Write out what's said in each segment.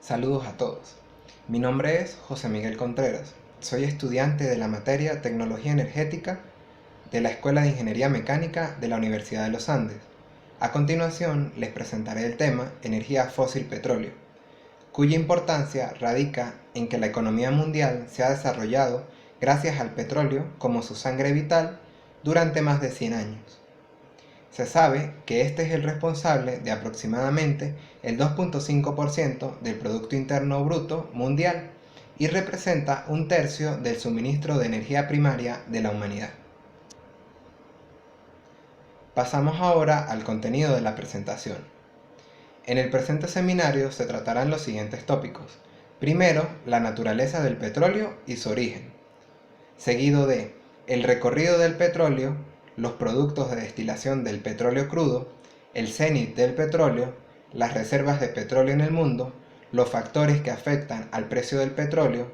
Saludos a todos. Mi nombre es José Miguel Contreras. Soy estudiante de la materia Tecnología Energética de la Escuela de Ingeniería Mecánica de la Universidad de los Andes. A continuación les presentaré el tema Energía fósil petróleo, cuya importancia radica en que la economía mundial se ha desarrollado gracias al petróleo como su sangre vital durante más de 100 años. Se sabe que este es el responsable de aproximadamente el 2.5% del Producto Interno Bruto mundial y representa un tercio del suministro de energía primaria de la humanidad. Pasamos ahora al contenido de la presentación. En el presente seminario se tratarán los siguientes tópicos. Primero, la naturaleza del petróleo y su origen. Seguido de el recorrido del petróleo, los productos de destilación del petróleo crudo, el cenit del petróleo, las reservas de petróleo en el mundo, los factores que afectan al precio del petróleo,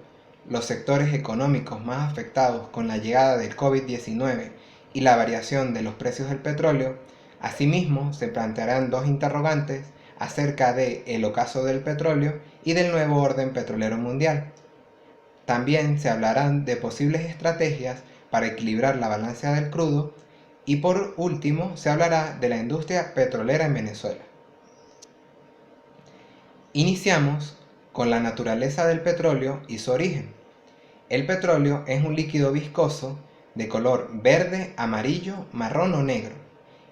los sectores económicos más afectados con la llegada del COVID-19 y la variación de los precios del petróleo. Asimismo, se plantearán dos interrogantes acerca del ocaso del petróleo y del nuevo orden petrolero mundial. También se hablarán de posibles estrategias para equilibrar la balanza del crudo y por último se hablará de la industria petrolera en Venezuela. Iniciamos con la naturaleza del petróleo y su origen. El petróleo es un líquido viscoso de color verde, amarillo, marrón o negro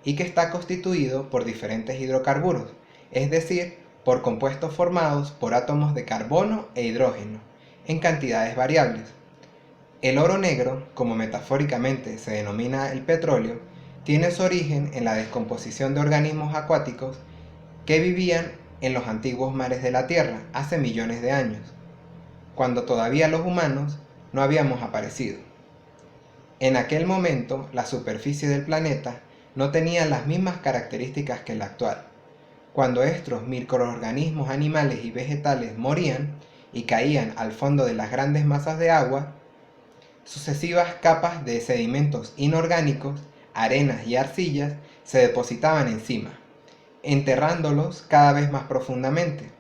y que está constituido por diferentes hidrocarburos, es decir, por compuestos formados por átomos de carbono e hidrógeno en cantidades variables. El oro negro, como metafóricamente se denomina el petróleo, tiene su origen en la descomposición de organismos acuáticos que vivían en los antiguos mares de la Tierra hace millones de años, cuando todavía los humanos no habíamos aparecido. En aquel momento, la superficie del planeta no tenía las mismas características que la actual. Cuando estos microorganismos animales y vegetales morían y caían al fondo de las grandes masas de agua, sucesivas capas de sedimentos inorgánicos, arenas y arcillas se depositaban encima, enterrándolos cada vez más profundamente.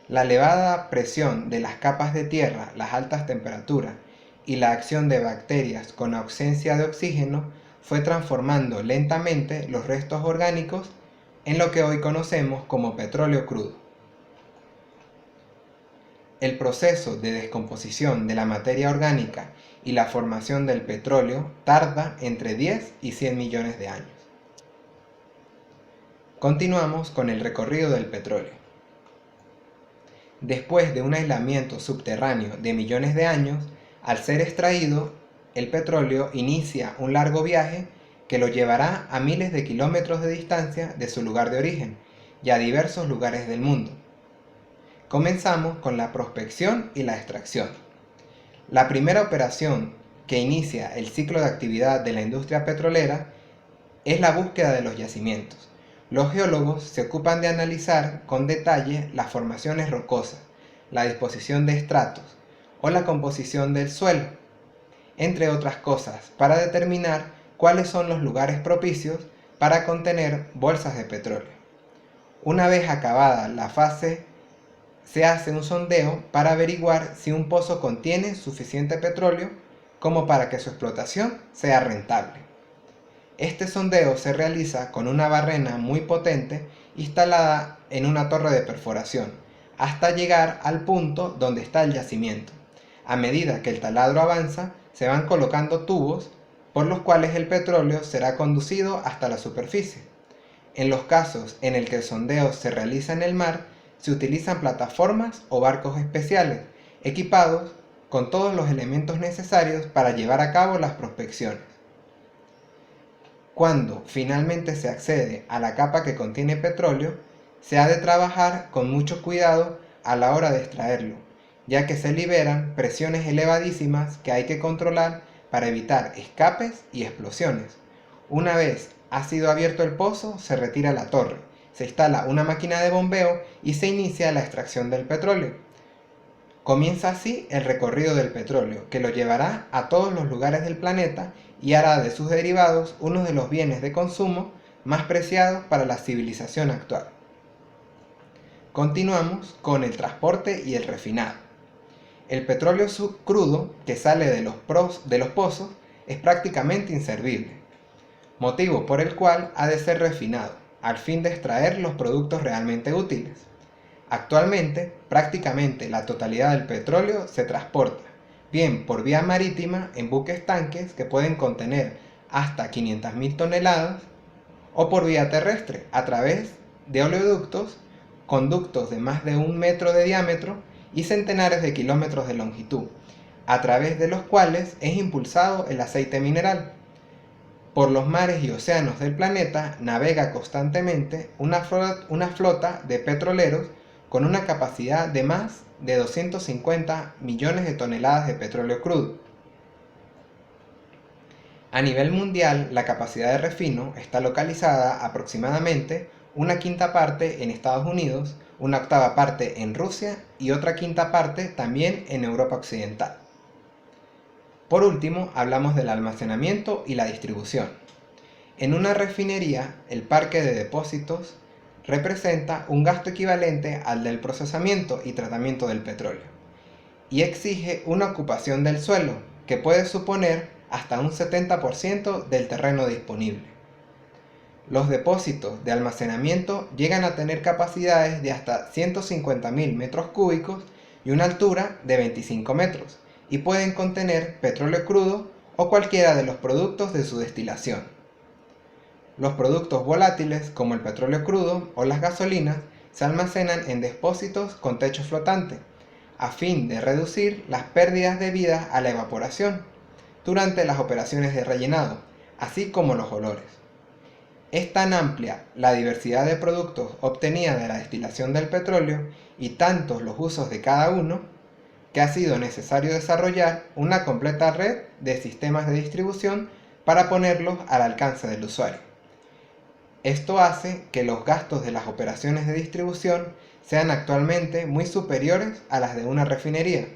La elevada presión de las capas de tierra, las altas temperaturas y la acción de bacterias con ausencia de oxígeno fue transformando lentamente los restos orgánicos en lo que hoy conocemos como petróleo crudo. El proceso de descomposición de la materia orgánica y la formación del petróleo tarda entre 10 y 100 millones de años. Continuamos con el recorrido del petróleo. Después de un aislamiento subterráneo de millones de años, al ser extraído, el petróleo inicia un largo viaje que lo llevará a miles de kilómetros de distancia de su lugar de origen y a diversos lugares del mundo. Comenzamos con la prospección y la extracción. La primera operación que inicia el ciclo de actividad de la industria petrolera es la búsqueda de los yacimientos. Los geólogos se ocupan de analizar con detalle las formaciones rocosas, la disposición de estratos o la composición del suelo, entre otras cosas, para determinar cuáles son los lugares propicios para contener bolsas de petróleo. Una vez acabada la fase, se hace un sondeo para averiguar si un pozo contiene suficiente petróleo como para que su explotación sea rentable. Este sondeo se realiza con una barrena muy potente instalada en una torre de perforación, hasta llegar al punto donde está el yacimiento. A medida que el taladro avanza, se van colocando tubos por los cuales el petróleo será conducido hasta la superficie. En los casos en el que el sondeo se realiza en el mar, se utilizan plataformas o barcos especiales, equipados con todos los elementos necesarios para llevar a cabo las prospecciones. Cuando finalmente se accede a la capa que contiene petróleo, se ha de trabajar con mucho cuidado a la hora de extraerlo, ya que se liberan presiones elevadísimas que hay que controlar para evitar escapes y explosiones. Una vez ha sido abierto el pozo, se retira la torre, se instala una máquina de bombeo y se inicia la extracción del petróleo. Comienza así el recorrido del petróleo, que lo llevará a todos los lugares del planeta y hará de sus derivados uno de los bienes de consumo más preciados para la civilización actual. Continuamos con el transporte y el refinado. El petróleo crudo que sale de los pozos es prácticamente inservible, motivo por el cual ha de ser refinado, al fin de extraer los productos realmente útiles. Actualmente, prácticamente la totalidad del petróleo se transporta, bien por vía marítima en buques tanques que pueden contener hasta 500.000 toneladas, o por vía terrestre a través de oleoductos, conductos de más de 1 metro de diámetro y centenares de kilómetros de longitud, a través de los cuales es impulsado el aceite mineral. Por los mares y océanos del planeta navega constantemente una flota de petroleros con una capacidad de más de 250 millones de toneladas de petróleo crudo. A nivel mundial, la capacidad de refino está localizada aproximadamente una quinta parte en Estados Unidos, una octava parte en Rusia y otra quinta parte también en Europa Occidental. Por último, hablamos del almacenamiento y la distribución. En una refinería, el parque de depósitos representa un gasto equivalente al del procesamiento y tratamiento del petróleo, y exige una ocupación del suelo que puede suponer hasta un 70% del terreno disponible. Los depósitos de almacenamiento llegan a tener capacidades de hasta 150.000 metros cúbicos y una altura de 25 metros, y pueden contener petróleo crudo o cualquiera de los productos de su destilación. Los productos volátiles, como el petróleo crudo o las gasolinas, se almacenan en depósitos con techo flotante, a fin de reducir las pérdidas debidas a la evaporación durante las operaciones de rellenado, así como los olores. Es tan amplia la diversidad de productos obtenida de la destilación del petróleo y tantos los usos de cada uno, que ha sido necesario desarrollar una completa red de sistemas de distribución para ponerlos al alcance del usuario. Esto hace que los gastos de las operaciones de distribución sean actualmente muy superiores a las de una refinería,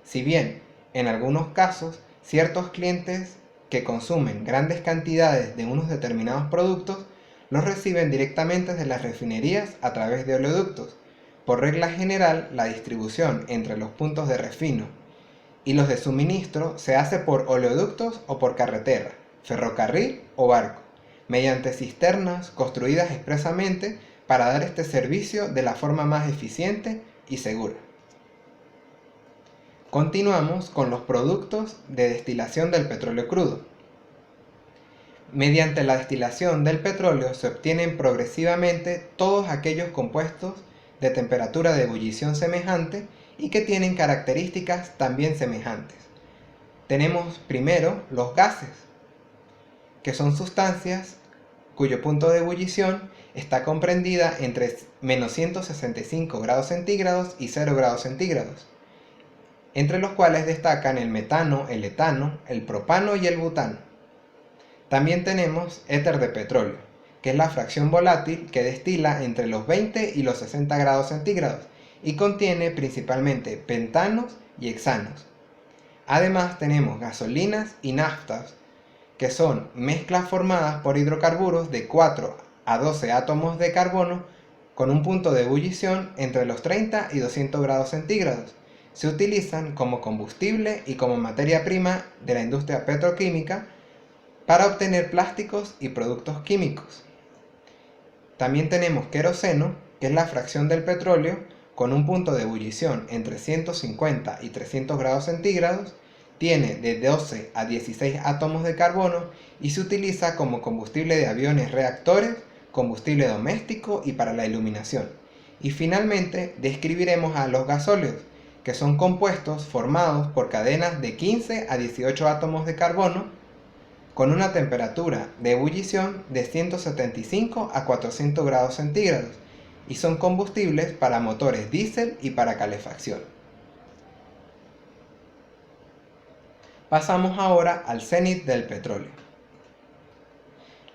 si bien, en algunos casos, ciertos clientes que consumen grandes cantidades de unos determinados productos los reciben directamente de las refinerías a través de oleoductos. Por regla general, la distribución entre los puntos de refino y los de suministro se hace por oleoductos o por carretera, ferrocarril o barco, mediante cisternas construidas expresamente para dar este servicio de la forma más eficiente y segura. Continuamos con los productos de destilación del petróleo crudo. Mediante la destilación del petróleo se obtienen progresivamente todos aquellos compuestos de temperatura de ebullición semejante y que tienen características también semejantes. Tenemos primero los gases, que son sustancias cuyo punto de ebullición está comprendida entre menos 165 grados centígrados y 0 grados centígrados, entre los cuales destacan el metano, el etano, el propano y el butano. También tenemos éter de petróleo, que es la fracción volátil que destila entre los 20 y los 60 grados centígrados y contiene principalmente pentanos y hexanos. Además tenemos gasolinas y naftas, que son mezclas formadas por hidrocarburos de 4 a 12 átomos de carbono con un punto de ebullición entre los 30 y 200 grados centígrados. Se utilizan como combustible y como materia prima de la industria petroquímica para obtener plásticos y productos químicos. También tenemos queroseno, que es la fracción del petróleo con un punto de ebullición entre 150 y 300 grados centígrados, tiene de 12 a 16 átomos de carbono y se utiliza como combustible de aviones reactores, combustible doméstico y para la iluminación. Y finalmente describiremos a los gasóleos, que son compuestos formados por cadenas de 15 a 18 átomos de carbono con una temperatura de ebullición de 175 a 400 grados centígrados y son combustibles para motores diésel y para calefacción. Pasamos ahora al cenit del petróleo.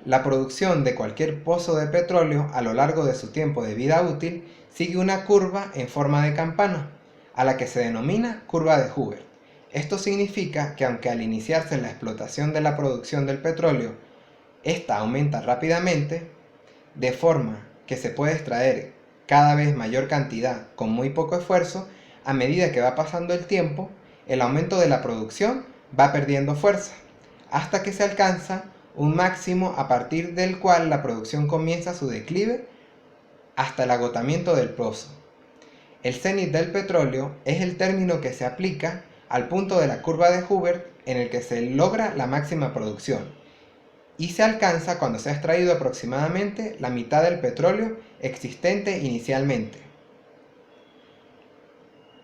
La producción de cualquier pozo de petróleo a lo largo de su tiempo de vida útil sigue una curva en forma de campana, a la que se denomina curva de Hoover. Esto significa que aunque al iniciarse la explotación de la producción del petróleo, esta aumenta rápidamente, de forma que se puede extraer cada vez mayor cantidad con muy poco esfuerzo, a medida que va pasando el tiempo, el aumento de la producción va perdiendo fuerza, hasta que se alcanza un máximo a partir del cual la producción comienza su declive hasta el agotamiento del pozo. El cenit del petróleo es el término que se aplica al punto de la curva de Hoover en el que se logra la máxima producción y se alcanza cuando se ha extraído aproximadamente la mitad del petróleo existente inicialmente.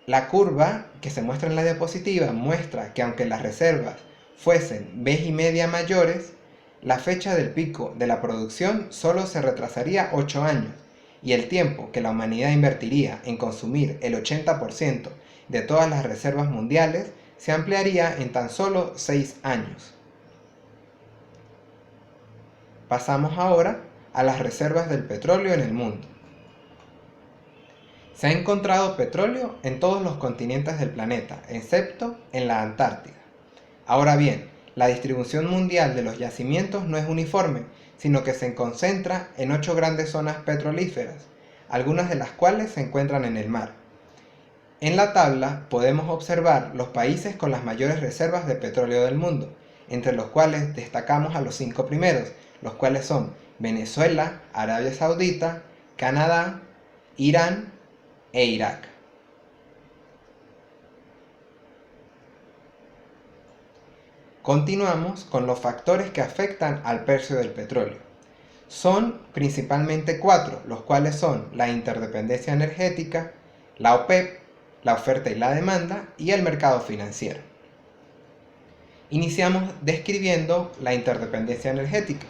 La curva que se muestra en la diapositiva muestra que aunque las reservas fuesen vez y media mayores, la fecha del pico de la producción solo se retrasaría 8 años y el tiempo que la humanidad invertiría en consumir el 80% de todas las reservas mundiales se ampliaría en tan solo 6 años. Pasamos ahora a las reservas del petróleo en el mundo. Se ha encontrado petróleo en todos los continentes del planeta, excepto en la Antártida. Ahora bien, la distribución mundial de los yacimientos no es uniforme, sino que se concentra en 8 grandes zonas petrolíferas, algunas de las cuales se encuentran en el mar. En la tabla podemos observar los países con las mayores reservas de petróleo del mundo, entre los cuales destacamos a los 5 primeros, los cuales son Venezuela, Arabia Saudita, Canadá, Irán e Irak. Continuamos con los factores que afectan al precio del petróleo. Son principalmente 4, los cuales son la interdependencia energética, la OPEP, la oferta y la demanda y el mercado financiero. Iniciamos describiendo la interdependencia energética.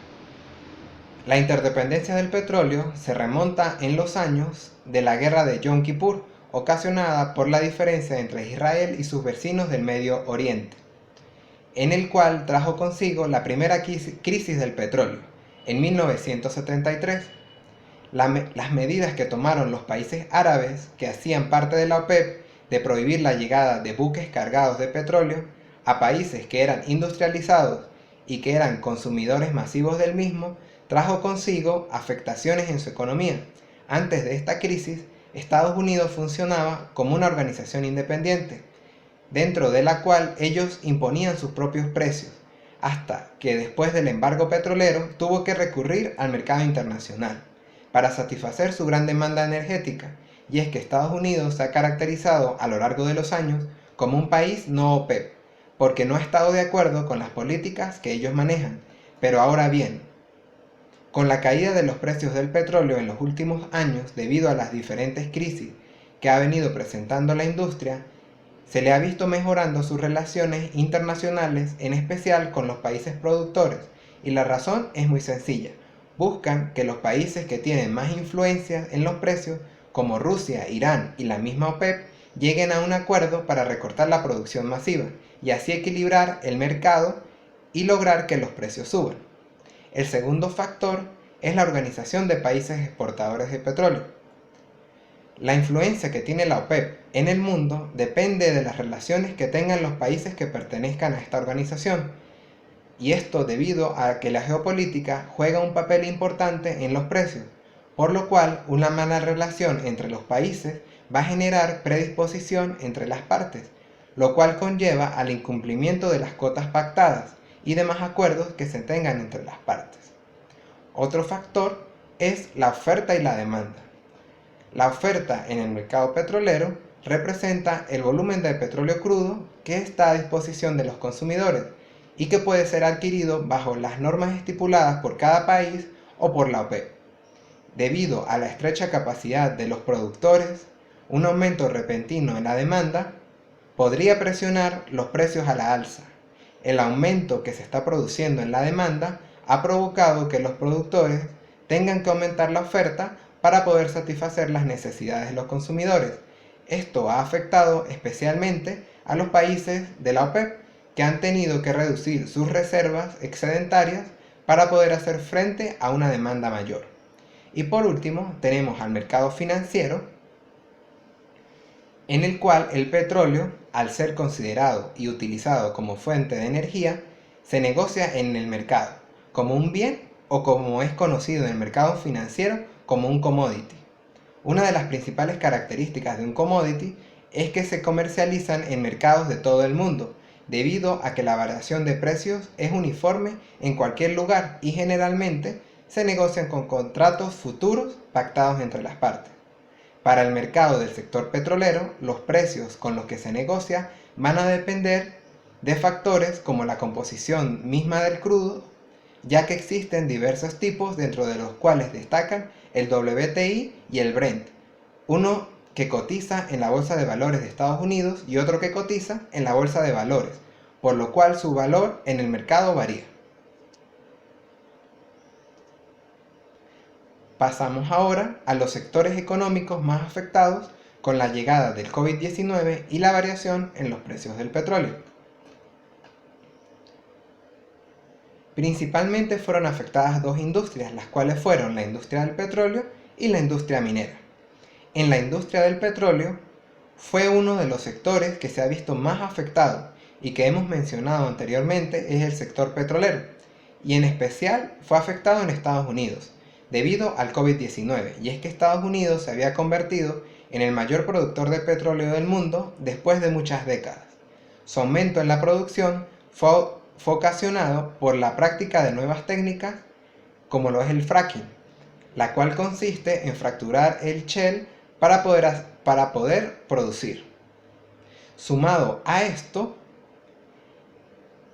La interdependencia del petróleo se remonta en los años de la guerra de Yom Kippur, ocasionada por la diferencia entre Israel y sus vecinos del Medio Oriente, en el cual trajo consigo la primera crisis del petróleo, en 1973. Las medidas que tomaron los países árabes, que hacían parte de la OPEP, de prohibir la llegada de buques cargados de petróleo a países que eran industrializados y que eran consumidores masivos del mismo, trajo consigo afectaciones en su economía. Antes de esta crisis, Estados Unidos funcionaba como una organización independiente, dentro de la cual ellos imponían sus propios precios, hasta que después del embargo petrolero tuvo que recurrir al mercado internacional para satisfacer su gran demanda energética, y es que Estados Unidos se ha caracterizado a lo largo de los años como un país no OPEP, porque no ha estado de acuerdo con las políticas que ellos manejan. Pero ahora bien, con la caída de los precios del petróleo en los últimos años debido a las diferentes crisis que ha venido presentando la industria, se le ha visto mejorando sus relaciones internacionales, en especial con los países productores, y la razón es muy sencilla. Buscan que los países que tienen más influencia en los precios, como Rusia, Irán y la misma OPEP, lleguen a un acuerdo para recortar la producción masiva y así equilibrar el mercado y lograr que los precios suban. El segundo factor es la Organización de Países Exportadores de Petróleo. La influencia que tiene la OPEP en el mundo depende de las relaciones que tengan los países que pertenezcan a esta organización, y esto debido a que la geopolítica juega un papel importante en los precios, por lo cual una mala relación entre los países va a generar predisposición entre las partes, lo cual conlleva al incumplimiento de las cotas pactadas y demás acuerdos que se tengan entre las partes. Otro factor es la oferta y la demanda. La oferta en el mercado petrolero representa el volumen de petróleo crudo que está a disposición de los consumidores y que puede ser adquirido bajo las normas estipuladas por cada país o por la OPEP. Debido a la estrecha capacidad de los productores, un aumento repentino en la demanda podría presionar los precios a la alza. El aumento que se está produciendo en la demanda ha provocado que los productores tengan que aumentar la oferta para poder satisfacer las necesidades de los consumidores. Esto ha afectado especialmente a los países de la OPEP, que han tenido que reducir sus reservas excedentarias para poder hacer frente a una demanda mayor. Y por último, tenemos al mercado financiero, en el cual el petróleo, al ser considerado y utilizado como fuente de energía, se negocia en el mercado como un bien o, como es conocido en el mercado financiero, como un commodity. Una de las principales características de un commodity es que se comercializan en mercados de todo el mundo, debido a que la variación de precios es uniforme en cualquier lugar y generalmente se negocian con contratos futuros pactados entre las partes. Para el mercado del sector petrolero, los precios con los que se negocia van a depender de factores como la composición misma del crudo, ya que existen diversos tipos dentro de los cuales destacan el WTI y el Brent, uno que cotiza en la Bolsa de Valores de Estados Unidos y otro que cotiza en la Bolsa de Valores, por lo cual su valor en el mercado varía. Pasamos ahora a los sectores económicos más afectados con la llegada del COVID-19 y la variación en los precios del petróleo. Principalmente fueron afectadas dos industrias, las cuales fueron la industria del petróleo y la industria minera. En la industria del petróleo fue uno de los sectores que se ha visto más afectado y que hemos mencionado anteriormente es el sector petrolero, y en especial fue afectado en Estados Unidos debido al COVID-19, y es que Estados Unidos se había convertido en el mayor productor de petróleo del mundo después de muchas décadas. Su aumento en la producción fue ocasionado por la práctica de nuevas técnicas como lo es el fracking, la cual consiste en fracturar el shale para poder producir. Sumado a esto,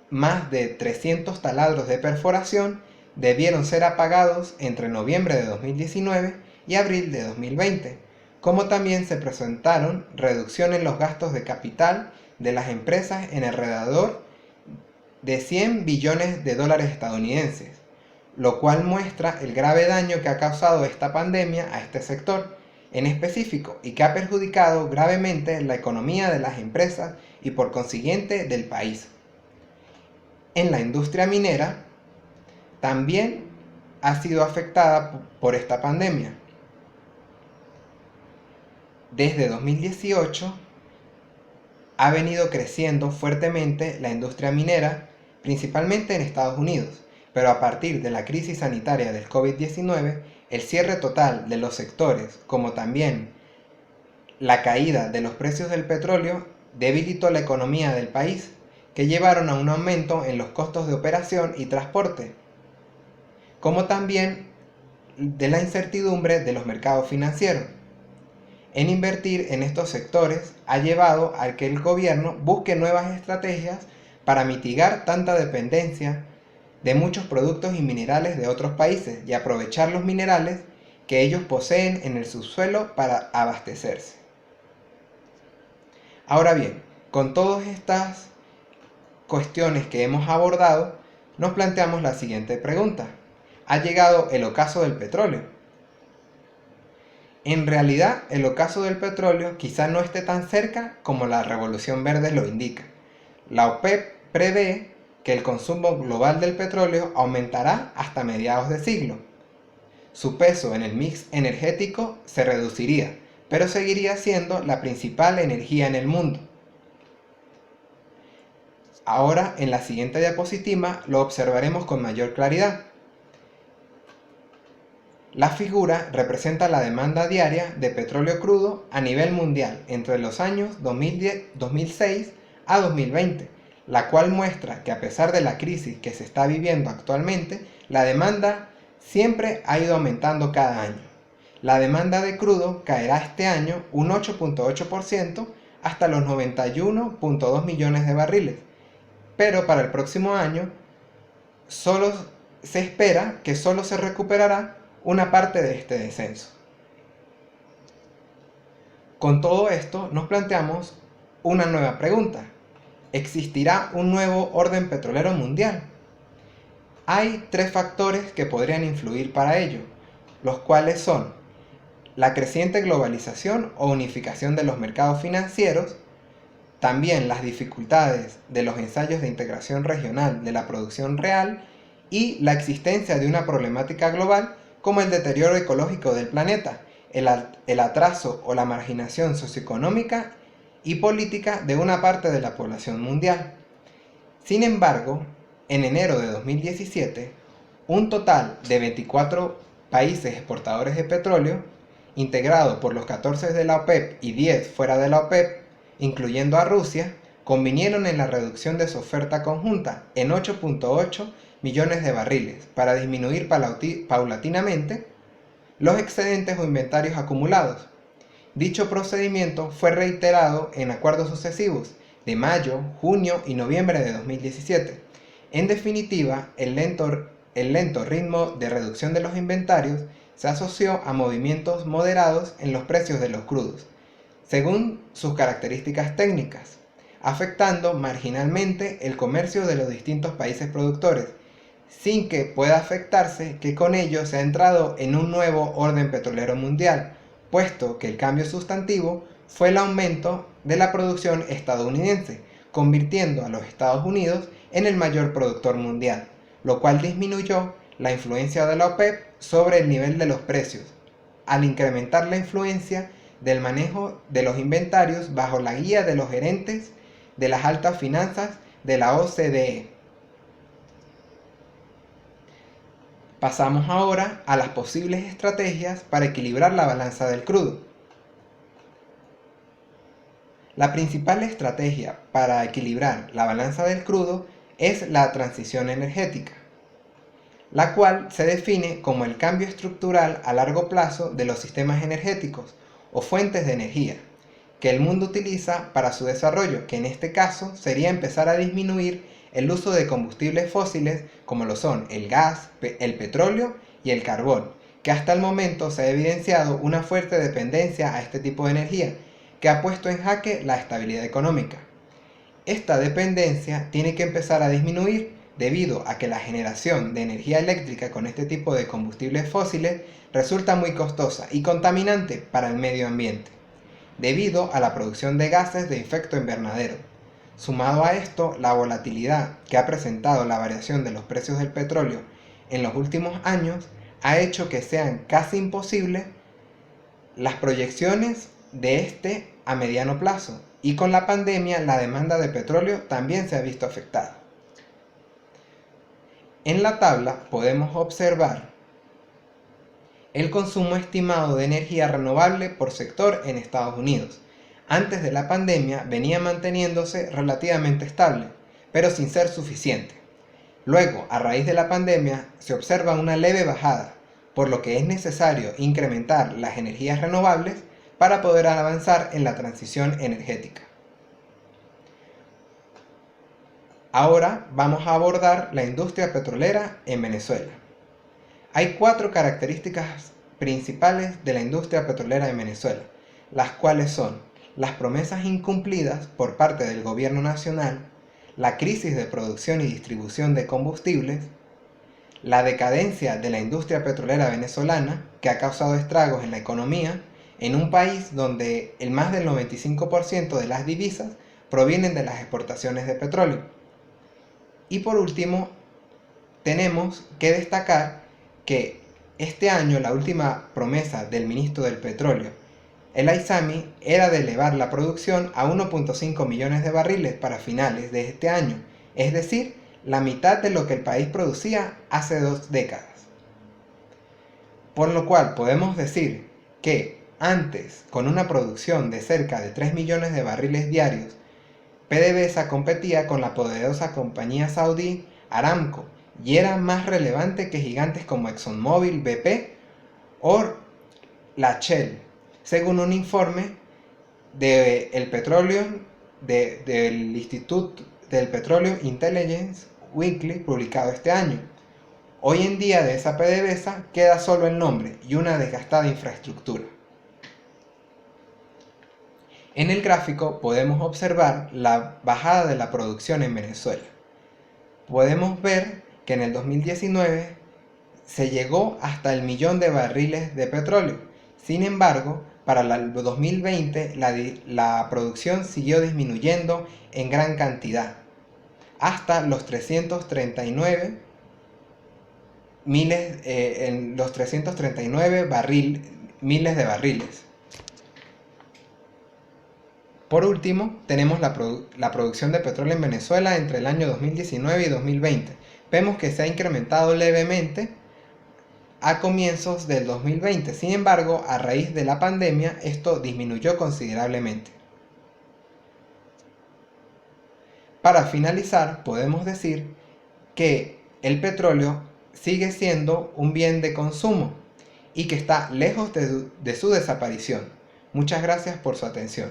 más de 300 taladros de perforación debieron ser apagados entre noviembre de 2019 y abril de 2020, como también se presentaron reducciones en los gastos de capital de las empresas en alrededor de 100 billones de dólares estadounidenses, lo cual muestra el grave daño que ha causado esta pandemia a este sector en específico y que ha perjudicado gravemente la economía de las empresas y por consiguiente del país. En la industria minera también ha sido afectada por esta pandemia. Desde 2018 ha venido creciendo fuertemente la industria minera, principalmente en Estados Unidos, pero a partir de la crisis sanitaria del COVID-19, el cierre total de los sectores, como también la caída de los precios del petróleo, debilitó la economía del país, que llevaron a un aumento en los costos de operación y transporte, como también de la incertidumbre de los mercados financieros. En invertir en estos sectores ha llevado a que el gobierno busque nuevas estrategias para mitigar tanta dependencia de muchos productos y minerales de otros países y aprovechar los minerales que ellos poseen en el subsuelo para abastecerse. Ahora bien, con todas estas cuestiones que hemos abordado, nos planteamos la siguiente pregunta. ¿Ha llegado el ocaso del petróleo? En realidad, el ocaso del petróleo quizá no esté tan cerca como la Revolución Verde lo indica. La OPEP prevé que el consumo global del petróleo aumentará hasta mediados de siglo. Su peso en el mix energético se reduciría, pero seguiría siendo la principal energía en el mundo. Ahora, en la siguiente diapositiva, lo observaremos con mayor claridad. La figura representa la demanda diaria de petróleo crudo a nivel mundial entre los años 2006 a 2020, la cual muestra que a pesar de la crisis que se está viviendo actualmente, la demanda siempre ha ido aumentando cada año. La demanda de crudo caerá este año un 8.8% hasta los 91.2 millones de barriles, pero para el próximo año se espera que solo se recuperará una parte de este descenso. Con todo esto nos planteamos una nueva pregunta. ¿Existirá un nuevo orden petrolero mundial? Hay tres factores que podrían influir para ello, los cuales son la creciente globalización o unificación de los mercados financieros, también las dificultades de los ensayos de integración regional de la producción real y la existencia de una problemática global como el deterioro ecológico del planeta, el atraso o la marginación socioeconómica y política de una parte de la población mundial. Sin embargo, en enero de 2017, un total de 24 países exportadores de petróleo integrado por los 14 de la OPEP y 10 fuera de la OPEP, incluyendo a Rusia, convinieron en la reducción de su oferta conjunta en 8.8 millones de barriles para disminuir paulatinamente los excedentes o inventarios acumulados. Dicho procedimiento fue reiterado en acuerdos sucesivos de mayo, junio y noviembre de 2017. En definitiva, el lento ritmo de reducción de los inventarios se asoció a movimientos moderados en los precios de los crudos, según sus características técnicas, afectando marginalmente el comercio de los distintos países productores, sin que pueda afectarse que con ello se ha entrado en un nuevo orden petrolero mundial, puesto que el cambio sustantivo fue el aumento de la producción estadounidense, convirtiendo a los Estados Unidos en el mayor productor mundial, lo cual disminuyó la influencia de la OPEP sobre el nivel de los precios, al incrementar la influencia del manejo de los inventarios bajo la guía de los gerentes de las altas finanzas de la OCDE. Pasamos ahora a las posibles estrategias para equilibrar la balanza del crudo. La principal estrategia para equilibrar la balanza del crudo es la transición energética, la cual se define como el cambio estructural a largo plazo de los sistemas energéticos o fuentes de energía que el mundo utiliza para su desarrollo, que en este caso sería empezar a disminuir el uso de combustibles fósiles como lo son el gas, el petróleo y el carbón, que hasta el momento se ha evidenciado una fuerte dependencia a este tipo de energía, que ha puesto en jaque la estabilidad económica. Esta dependencia tiene que empezar a disminuir debido a que la generación de energía eléctrica con este tipo de combustibles fósiles resulta muy costosa y contaminante para el medio ambiente, debido a la producción de gases de efecto invernadero. Sumado a esto, la volatilidad que ha presentado la variación de los precios del petróleo en los últimos años ha hecho que sean casi imposibles las proyecciones de este a mediano plazo, y con la pandemia la demanda de petróleo también se ha visto afectada. En la tabla podemos observar el consumo estimado de energía renovable por sector en Estados Unidos. Antes de la pandemia venía manteniéndose relativamente estable, pero sin ser suficiente. Luego, a raíz de la pandemia, se observa una leve bajada, por lo que es necesario incrementar las energías renovables para poder avanzar en la transición energética. Ahora vamos a abordar la industria petrolera en Venezuela. Hay 4 características principales de la industria petrolera en Venezuela, las cuales son las promesas incumplidas por parte del gobierno nacional, la crisis de producción y distribución de combustibles, la decadencia de la industria petrolera venezolana, que ha causado estragos en la economía, en un país donde el más del 95% de las divisas provienen de las exportaciones de petróleo. Y por último, tenemos que destacar que este año la última promesa del ministro del Petróleo, el Aizami, era de elevar la producción a 1.5 millones de barriles para finales de este año, es decir, la mitad de lo que el país producía hace 2 décadas. Por lo cual podemos decir que antes, con una producción de cerca de 3 millones de barriles diarios, PDVSA competía con la poderosa compañía saudí Aramco y era más relevante que gigantes como ExxonMobil, BP o la Shell, según un informe del Institute del Petroleum Intelligence Weekly publicado este año. Hoy en día de esa PDVSA queda solo el nombre y una desgastada infraestructura. En el gráfico podemos observar la bajada de la producción en Venezuela. Podemos ver que en el 2019 se llegó hasta el millón de barriles de petróleo. Sin embargo, para el 2020 la producción siguió disminuyendo en gran cantidad, hasta los 339 miles de barriles. Por último, tenemos la producción de petróleo en Venezuela entre el año 2019 y 2020. Vemos que se ha incrementado levemente a comienzos del 2020. Sin embargo, a raíz de la pandemia, esto disminuyó considerablemente. Para finalizar, podemos decir que el petróleo sigue siendo un bien de consumo y que está lejos de su desaparición. Muchas gracias por su atención.